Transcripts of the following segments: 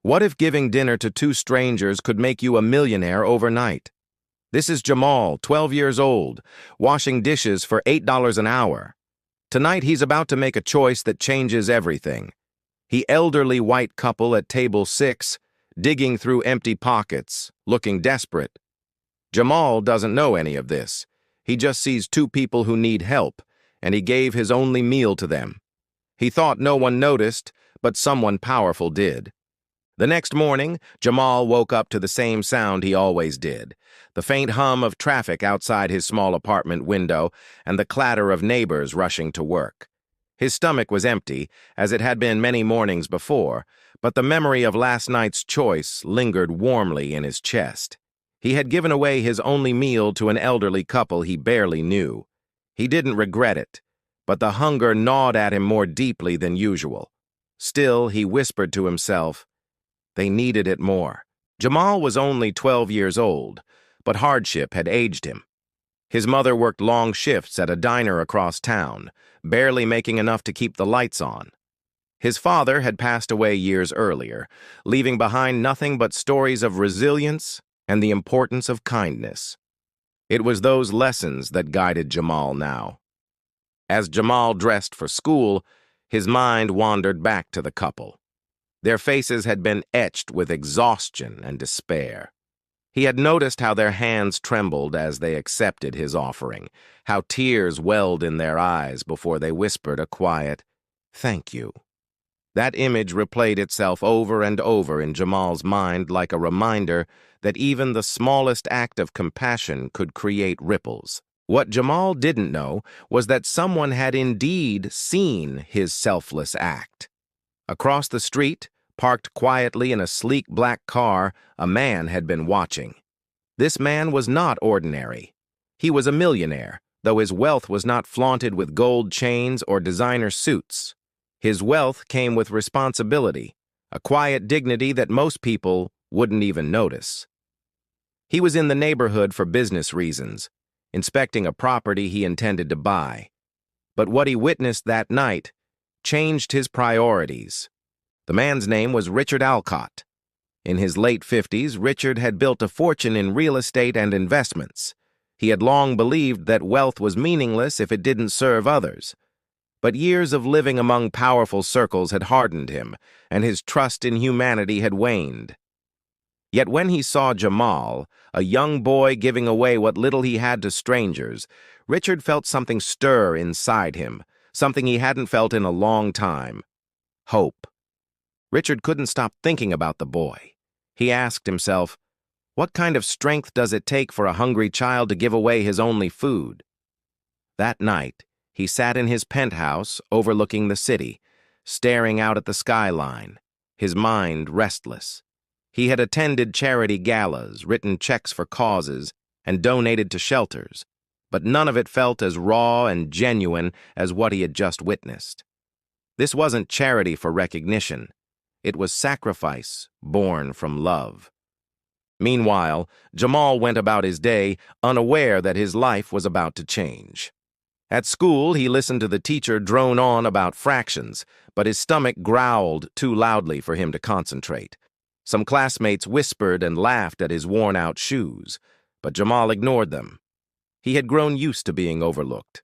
What if giving dinner to two strangers could make you a millionaire overnight? This is Jamal, 12 years old, washing dishes for $8 an hour. Tonight he's about to make a choice that changes everything. The elderly white couple at table 6, digging through empty pockets, looking desperate. Jamal doesn't know any of this. He just sees two people who need help, and he gave his only meal to them. He thought no one noticed, but someone powerful did. The next morning, Jamal woke up to the same sound he always did, the faint hum of traffic outside his small apartment window and the clatter of neighbors rushing to work. His stomach was empty, as it had been many mornings before, but the memory of last night's choice lingered warmly in his chest. He had given away his only meal to an elderly couple he barely knew. He didn't regret it, but the hunger gnawed at him more deeply than usual. Still, he whispered to himself, they needed it more. Jamal was only 12 years old, but hardship had aged him. His mother worked long shifts at a diner across town, barely making enough to keep the lights on. His father had passed away years earlier, leaving behind nothing but stories of resilience and the importance of kindness. It was those lessons that guided Jamal now. As Jamal dressed for school, his mind wandered back to the couple. Their faces had been etched with exhaustion and despair. He had noticed how their hands trembled as they accepted his offering, how tears welled in their eyes before they whispered a quiet, "Thank you." That image replayed itself over and over in Jamal's mind like a reminder that even the smallest act of compassion could create ripples. What Jamal didn't know was that someone had indeed seen his selfless act. Across the street, parked quietly in a sleek black car, a man had been watching. This man was not ordinary. He was a millionaire, though his wealth was not flaunted with gold chains or designer suits. His wealth came with responsibility, a quiet dignity that most people wouldn't even notice. He was in the neighborhood for business reasons, inspecting a property he intended to buy. But what he witnessed that night changed his priorities. The man's name was Richard Alcott. In his late 50s, Richard had built a fortune in real estate and investments. He had long believed that wealth was meaningless if it didn't serve others. But years of living among powerful circles had hardened him, and his trust in humanity had waned. Yet when he saw Jamal, a young boy giving away what little he had to strangers, Richard felt something stir inside him, something he hadn't felt in a long time: hope. Richard couldn't stop thinking about the boy. He asked himself, what kind of strength does it take for a hungry child to give away his only food? That night, he sat in his penthouse overlooking the city, staring out at the skyline, his mind restless. He had attended charity galas, written checks for causes, and donated to shelters, but none of it felt as raw and genuine as what he had just witnessed. This wasn't charity for recognition. It was sacrifice born from love. Meanwhile, Jamal went about his day, unaware that his life was about to change. At school, he listened to the teacher drone on about fractions, but his stomach growled too loudly for him to concentrate. Some classmates whispered and laughed at his worn-out shoes, but Jamal ignored them. He had grown used to being overlooked.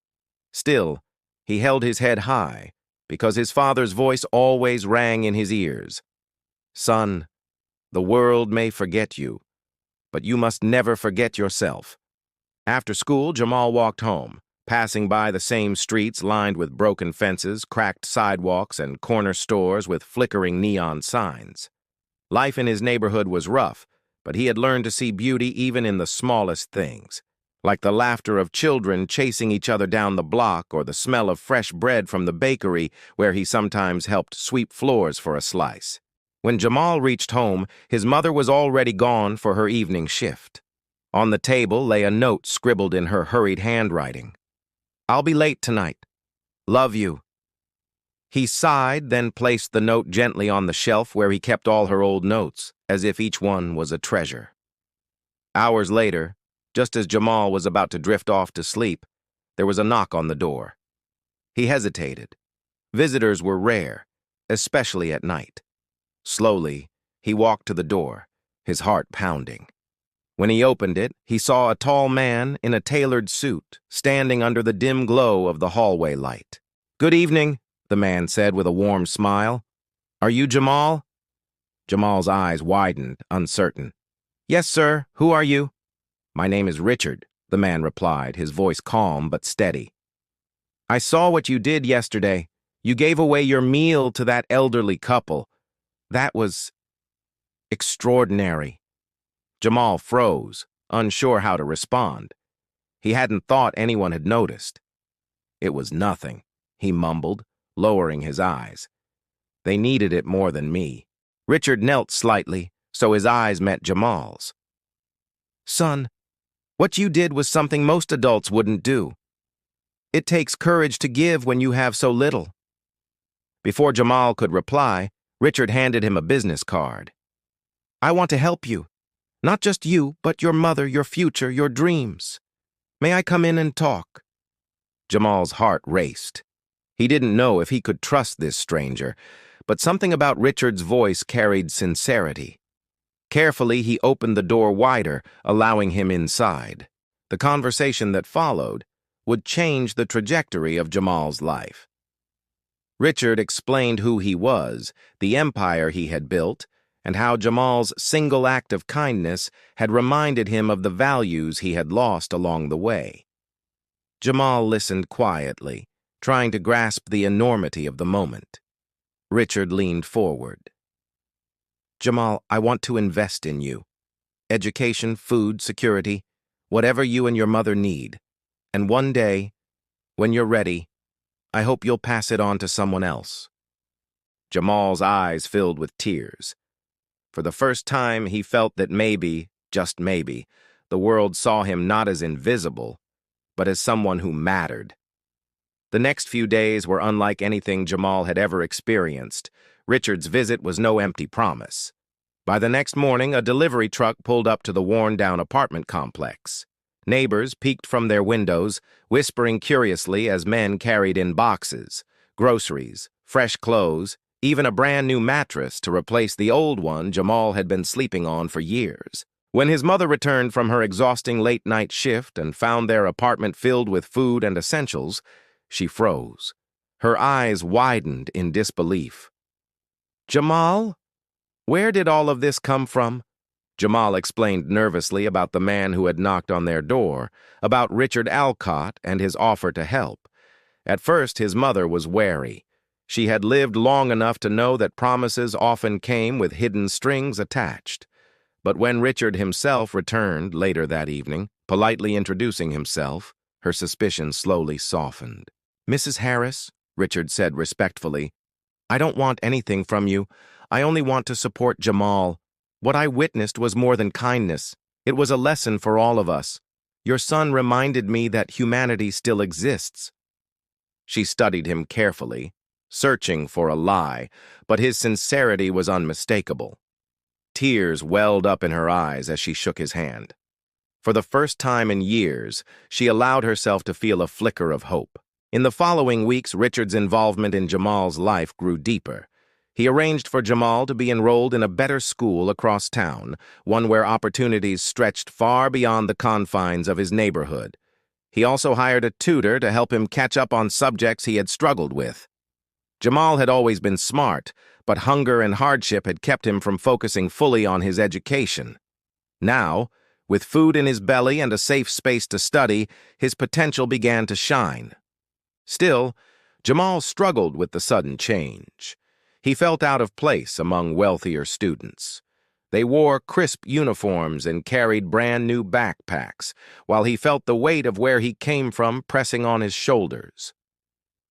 Still, he held his head high, because his father's voice always rang in his ears. Son, the world may forget you, but you must never forget yourself. After school, Jamal walked home, passing by the same streets lined with broken fences, cracked sidewalks, and corner stores with flickering neon signs. Life in his neighborhood was rough, but he had learned to see beauty even in the smallest things, like the laughter of children chasing each other down the block or the smell of fresh bread from the bakery where he sometimes helped sweep floors for a slice. When Jamal reached home, his mother was already gone for her evening shift. On the table lay a note scribbled in her hurried handwriting. "I'll be late tonight. Love you." He sighed, then placed the note gently on the shelf where he kept all her old notes, as if each one was a treasure. Hours later, just as Jamal was about to drift off to sleep, there was a knock on the door. He hesitated. Visitors were rare, especially at night. Slowly, He walked to the door, his heart pounding. When he opened it, he saw a tall man in a tailored suit, standing under the dim glow of the hallway light. "Good evening," the man said with a warm smile. "Are you Jamal?" Jamal's eyes widened, uncertain. "Yes, sir. Who are you?" "My name is Richard," the man replied, his voice calm but steady. "I saw what you did yesterday. You gave away your meal to that elderly couple. That was extraordinary." Jamal froze, unsure how to respond. He hadn't thought anyone had noticed. "It was nothing," he mumbled, lowering his eyes. "They needed it more than me." Richard knelt slightly, so his eyes met Jamal's. "Son, what you did was something most adults wouldn't do. It takes courage to give when you have so little." Before Jamal could reply, Richard handed him a business card. "I want to help you. Not just you, but your mother, your future, your dreams. May I come in and talk?" Jamal's heart raced. He didn't know if he could trust this stranger, but something about Richard's voice carried sincerity. Carefully, he opened the door wider, allowing him inside. The conversation that followed would change the trajectory of Jamal's life. Richard explained who he was, the empire he had built, and how Jamal's single act of kindness had reminded him of the values he had lost along the way. Jamal listened quietly, trying to grasp the enormity of the moment. Richard leaned forward. "Jamal, I want to invest in you. Education, food, security, whatever you and your mother need. And one day, when you're ready, I hope you'll pass it on to someone else." Jamal's eyes filled with tears. For the first time, he felt that maybe, just maybe, the world saw him not as invisible, but as someone who mattered. The next few days were unlike anything Jamal had ever experienced. Richard's visit was no empty promise. By the next morning, a delivery truck pulled up to the worn-down apartment complex. Neighbors peeked from their windows, whispering curiously as men carried in boxes, groceries, fresh clothes, even a brand-new mattress to replace the old one Jamal had been sleeping on for years. When his mother returned from her exhausting late-night shift and found their apartment filled with food and essentials, she froze. Her eyes widened in disbelief. "Jamal? Where did all of this come from?" Jamal explained nervously about the man who had knocked on their door, about Richard Alcott and his offer to help. At first, his mother was wary. She had lived long enough to know that promises often came with hidden strings attached. But when Richard himself returned later that evening, politely introducing himself, her suspicion slowly softened. "Mrs. Harris," Richard said respectfully, "I don't want anything from you. I only want to support Jamal. What I witnessed was more than kindness. It was a lesson for all of us. Your son reminded me that humanity still exists." She studied him carefully, searching for a lie, but his sincerity was unmistakable. Tears welled up in her eyes as she shook his hand. For the first time in years, she allowed herself to feel a flicker of hope. In the following weeks, Richard's involvement in Jamal's life grew deeper. He arranged for Jamal to be enrolled in a better school across town, one where opportunities stretched far beyond the confines of his neighborhood. He also hired a tutor to help him catch up on subjects he had struggled with. Jamal had always been smart, but hunger and hardship had kept him from focusing fully on his education. Now, with food in his belly and a safe space to study, his potential began to shine. Still, Jamal struggled with the sudden change. He felt out of place among wealthier students. They wore crisp uniforms and carried brand-new backpacks, while he felt the weight of where he came from pressing on his shoulders.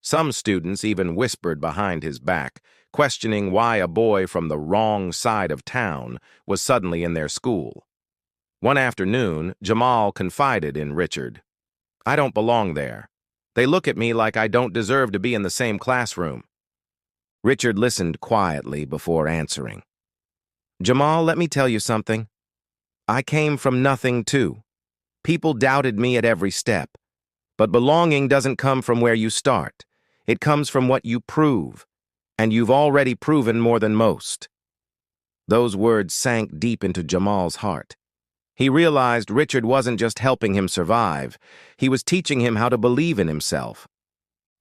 Some students even whispered behind his back, questioning why a boy from the wrong side of town was suddenly in their school. One afternoon, Jamal confided in Richard. "I don't belong there. They look at me like I don't deserve to be in the same classroom." Richard listened quietly before answering. "Jamal, let me tell you something. I came from nothing, too. People doubted me at every step. But belonging doesn't come from where you start. It comes from what you prove. And you've already proven more than most." Those words sank deep into Jamal's heart. He realized Richard wasn't just helping him survive, he was teaching him how to believe in himself.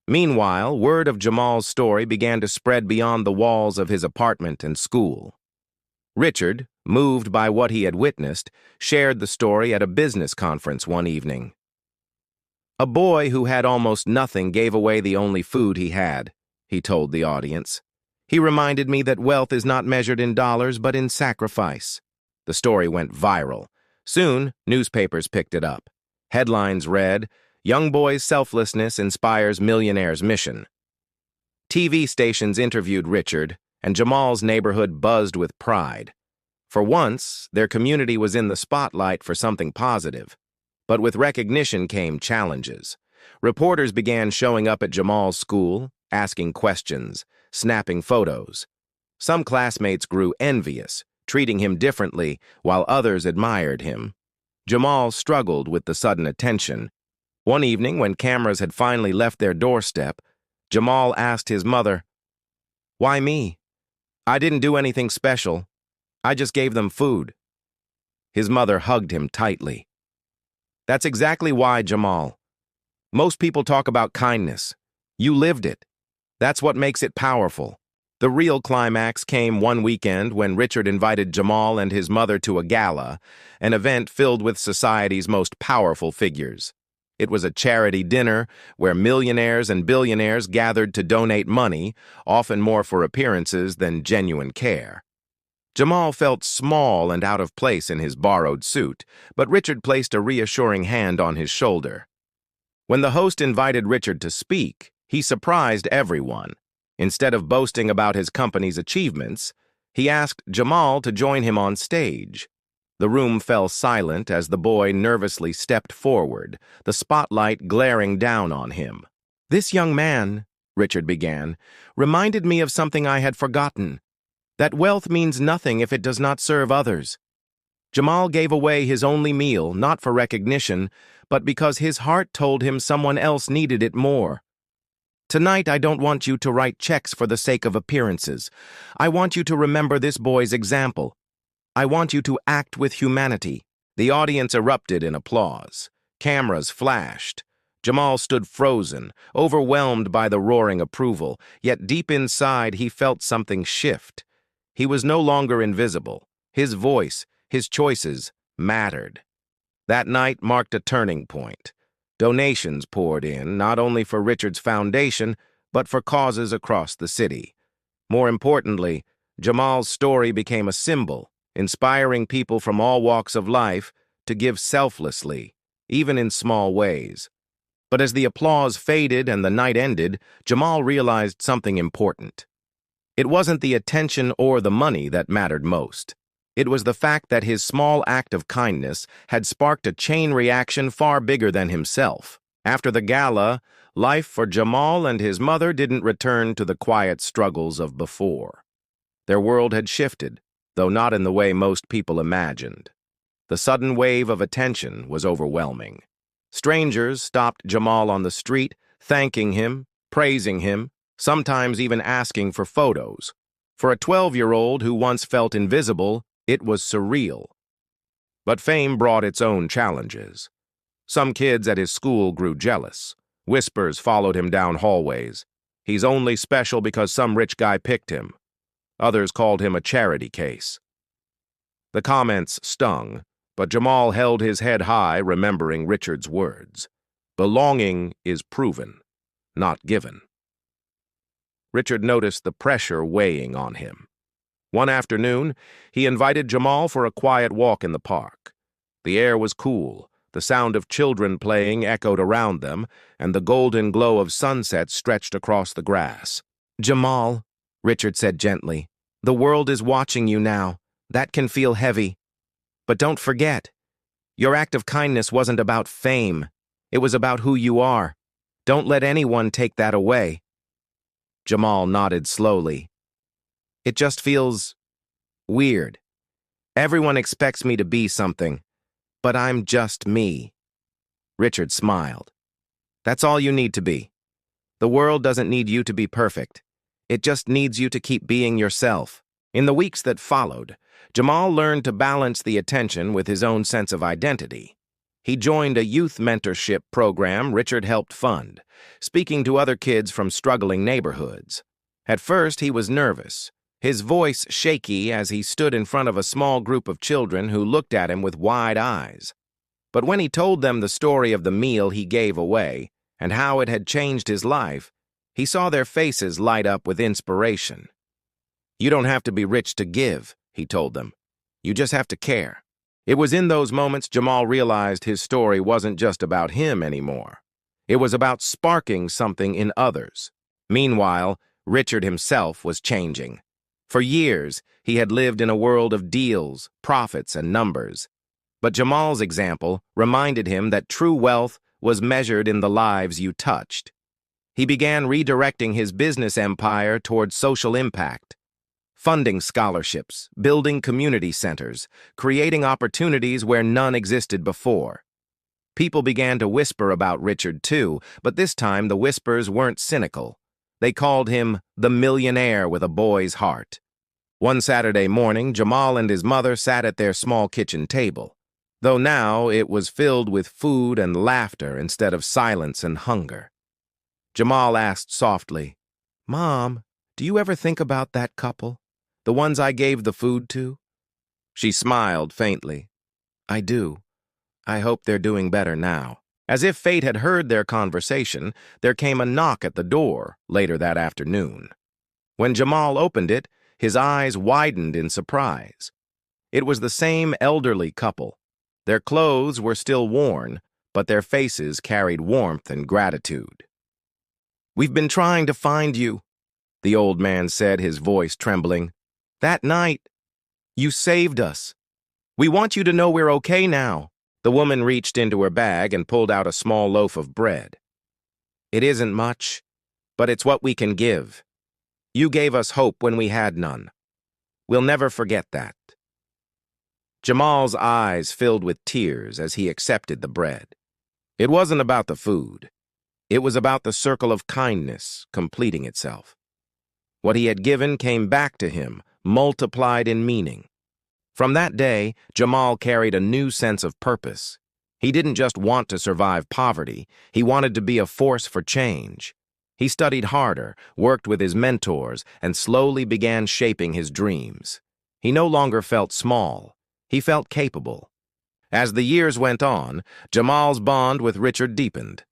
Meanwhile, word of Jamal's story began to spread beyond the walls of his apartment and school. Richard, moved by what he had witnessed, shared the story at a business conference one evening. "A boy who had almost nothing gave away the only food he had," he told the audience. "He reminded me that wealth is not measured in dollars but in sacrifice." The story went viral. Soon, newspapers picked it up. Headlines read, "Young boy's selflessness inspires millionaire's mission." TV stations interviewed Richard, and Jamal's neighborhood buzzed with pride. For once, their community was in the spotlight for something positive. But with recognition came challenges. Reporters began showing up at Jamal's school, asking questions, snapping photos. Some classmates grew envious, treating him differently, while others admired him. Jamal struggled with the sudden attention. One evening, when cameras had finally left their doorstep, Jamal asked his mother, "Why me? I didn't do anything special. I just gave them food." His mother hugged him tightly. "That's exactly why, Jamal. Most people talk about kindness. You lived it. That's what makes it powerful." The real climax came one weekend when Richard invited Jamal and his mother to a gala, an event filled with society's most powerful figures. It was a charity dinner where millionaires and billionaires gathered to donate money, often more for appearances than genuine care. Jamal felt small and out of place in his borrowed suit, but Richard placed a reassuring hand on his shoulder. When the host invited Richard to speak, he surprised everyone. Instead of boasting about his company's achievements, he asked Jamal to join him on stage. The room fell silent as the boy nervously stepped forward, the spotlight glaring down on him. "This young man," Richard began, "reminded me of something I had forgotten. That wealth means nothing if it does not serve others." Jamal gave away his only meal, not for recognition, but because his heart told him someone else needed it more. "Tonight, I don't want you to write checks for the sake of appearances. I want you to remember this boy's example. I want you to act with humanity." The audience erupted in applause. Cameras flashed. Jamal stood frozen, overwhelmed by the roaring approval, yet deep inside he felt something shift. He was no longer invisible. His voice, his choices, mattered. That night marked a turning point. Donations poured in, not only for Richard's foundation, but for causes across the city. More importantly, Jamal's story became a symbol, inspiring people from all walks of life to give selflessly, even in small ways. But as the applause faded and the night ended, Jamal realized something important. It wasn't the attention or the money that mattered most. It was the fact that his small act of kindness had sparked a chain reaction far bigger than himself. After the gala, life for Jamal and his mother didn't return to the quiet struggles of before. Their world had shifted, though not in the way most people imagined. The sudden wave of attention was overwhelming. Strangers stopped Jamal on the street, thanking him, praising him, sometimes even asking for photos. For a 12-year-old who once felt invisible, it was surreal. But fame brought its own challenges. Some kids at his school grew jealous. Whispers followed him down hallways. "He's only special because some rich guy picked him." Others called him a charity case. The comments stung, but Jamal held his head high, remembering Richard's words. "Belonging is proven, not given." Richard noticed the pressure weighing on him. One afternoon, he invited Jamal for a quiet walk in the park. The air was cool, the sound of children playing echoed around them, and the golden glow of sunset stretched across the grass. "Jamal," Richard said gently, "the world is watching you now. That can feel heavy. But don't forget, your act of kindness wasn't about fame. It was about who you are. Don't let anyone take that away." Jamal nodded slowly. "It just feels weird. Everyone expects me to be something, but I'm just me." Richard smiled. "That's all you need to be. The world doesn't need you to be perfect. It just needs you to keep being yourself." In the weeks that followed, Jamal learned to balance the attention with his own sense of identity. He joined a youth mentorship program Richard helped fund, speaking to other kids from struggling neighborhoods. At first, he was nervous, his voice shaky as he stood in front of a small group of children who looked at him with wide eyes. But when he told them the story of the meal he gave away and how it had changed his life, he saw their faces light up with inspiration. "You don't have to be rich to give," he told them. "You just have to care." It was in those moments Jamal realized his story wasn't just about him anymore. It was about sparking something in others. Meanwhile, Richard himself was changing. For years, he had lived in a world of deals, profits, and numbers. But Jamal's example reminded him that true wealth was measured in the lives you touched. He began redirecting his business empire towards social impact, funding scholarships, building community centers, creating opportunities where none existed before. People began to whisper about Richard too, but this time the whispers weren't cynical. They called him the millionaire with a boy's heart. One Saturday morning, Jamal and his mother sat at their small kitchen table, though now it was filled with food and laughter instead of silence and hunger. Jamal asked softly, "Mom, do you ever think about that couple? The ones I gave the food to?" She smiled faintly. "I do. I hope they're doing better now." As if fate had heard their conversation, there came a knock at the door later that afternoon. When Jamal opened it, his eyes widened in surprise. It was the same elderly couple. Their clothes were still worn, but their faces carried warmth and gratitude. "We've been trying to find you," the old man said, his voice trembling. "That night, you saved us. We want you to know we're okay now." The woman reached into her bag and pulled out a small loaf of bread. "It isn't much, but it's what we can give. You gave us hope when we had none. We'll never forget that." Jamal's eyes filled with tears as he accepted the bread. It wasn't about the food. It was about the circle of kindness completing itself. What he had given came back to him, multiplied in meaning. From that day, Jamal carried a new sense of purpose. He didn't just want to survive poverty, he wanted to be a force for change. He studied harder, worked with his mentors, and slowly began shaping his dreams. He no longer felt small, he felt capable. As the years went on, Jamal's bond with Richard deepened.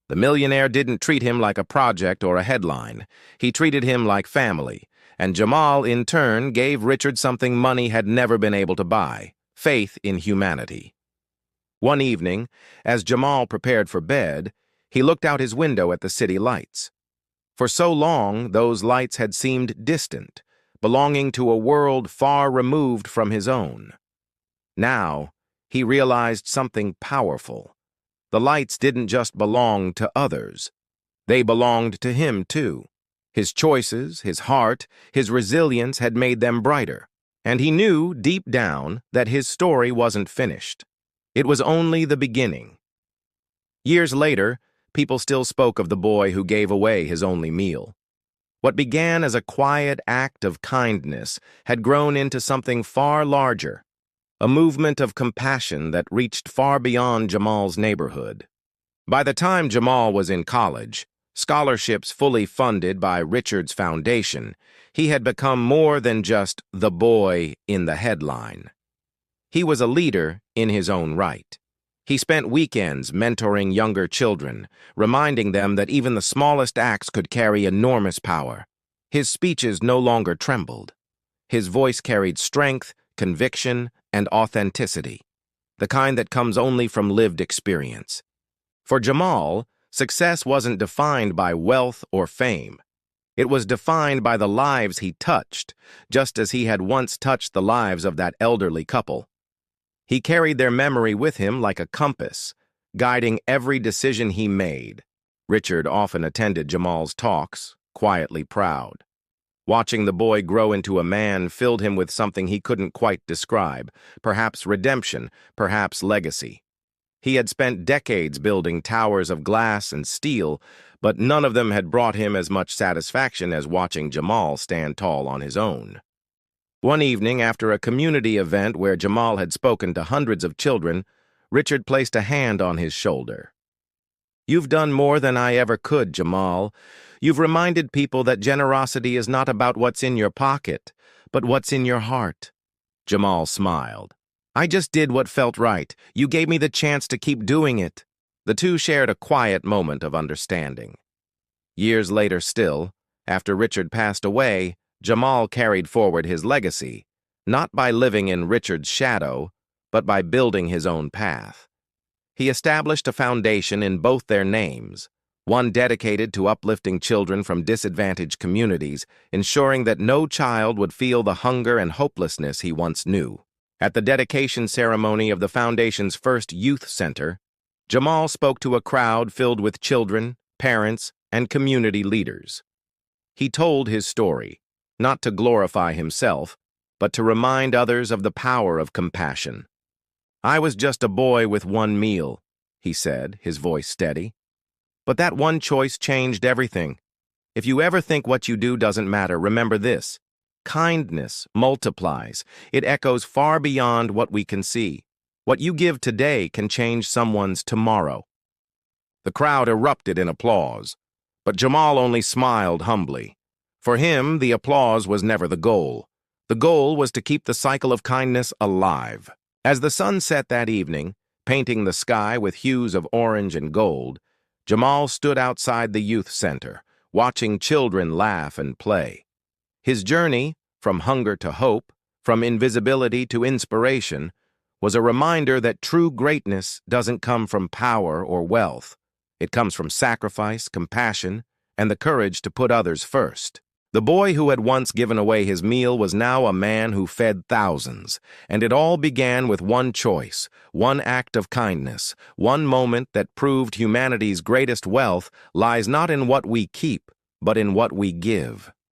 The millionaire didn't treat him like a project or a headline. He treated him like family. And Jamal, in turn, gave Richard something money had never been able to buy: faith in humanity. One evening, as Jamal prepared for bed, he looked out his window at the city lights. For so long, those lights had seemed distant, belonging to a world far removed from his own. Now, he realized something powerful. The lights didn't just belong to others. They belonged to him, too. His choices, his heart, his resilience had made them brighter, and he knew deep down that his story wasn't finished. It was only the beginning. Years later, people still spoke of the boy who gave away his only meal. What began as a quiet act of kindness had grown into something far larger, a movement of compassion that reached far beyond Jamal's neighborhood. By the time Jamal was in college, scholarships fully funded by Richard's foundation, he had become more than just the boy in the headline. He was a leader in his own right. He spent weekends mentoring younger children, reminding them that even the smallest acts could carry enormous power. His speeches no longer trembled. His voice carried strength, conviction, and authenticity, the kind that comes only from lived experience. For Jamal, success wasn't defined by wealth or fame. It was defined by the lives he touched, just as he had once touched the lives of that elderly couple. He carried their memory with him like a compass, guiding every decision he made. Richard often attended Jamal's talks, quietly proud. Watching the boy grow into a man filled him with something he couldn't quite describe, perhaps redemption, perhaps legacy. He had spent decades building towers of glass and steel, but none of them had brought him as much satisfaction as watching Jamal stand tall on his own. One evening, after a community event where Jamal had spoken to hundreds of children, Richard placed a hand on his shoulder. "You've done more than I ever could, Jamal. You've reminded people that generosity is not about what's in your pocket, but what's in your heart." Jamal smiled. "I just did what felt right. You gave me the chance to keep doing it." The two shared a quiet moment of understanding. Years later still, after Richard passed away, Jamal carried forward his legacy, not by living in Richard's shadow, but by building his own path. He established a foundation in both their names, one dedicated to uplifting children from disadvantaged communities, ensuring that no child would feel the hunger and hopelessness he once knew. At the dedication ceremony of the foundation's first youth center, Jamal spoke to a crowd filled with children, parents, and community leaders. He told his story, not to glorify himself, but to remind others of the power of compassion. "I was just a boy with one meal," he said, his voice steady. "But that one choice changed everything. If you ever think what you do doesn't matter, remember this. Kindness multiplies. It echoes far beyond what we can see. What you give today can change someone's tomorrow." The crowd erupted in applause, but Jamal only smiled humbly. For him, the applause was never the goal. The goal was to keep the cycle of kindness alive. As the sun set that evening, painting the sky with hues of orange and gold, Jamal stood outside the youth center, watching children laugh and play. His journey, from hunger to hope, from invisibility to inspiration, was a reminder that true greatness doesn't come from power or wealth. It comes from sacrifice, compassion, and the courage to put others first. The boy who had once given away his meal was now a man who fed thousands, and it all began with one choice, one act of kindness, one moment that proved humanity's greatest wealth lies not in what we keep, but in what we give.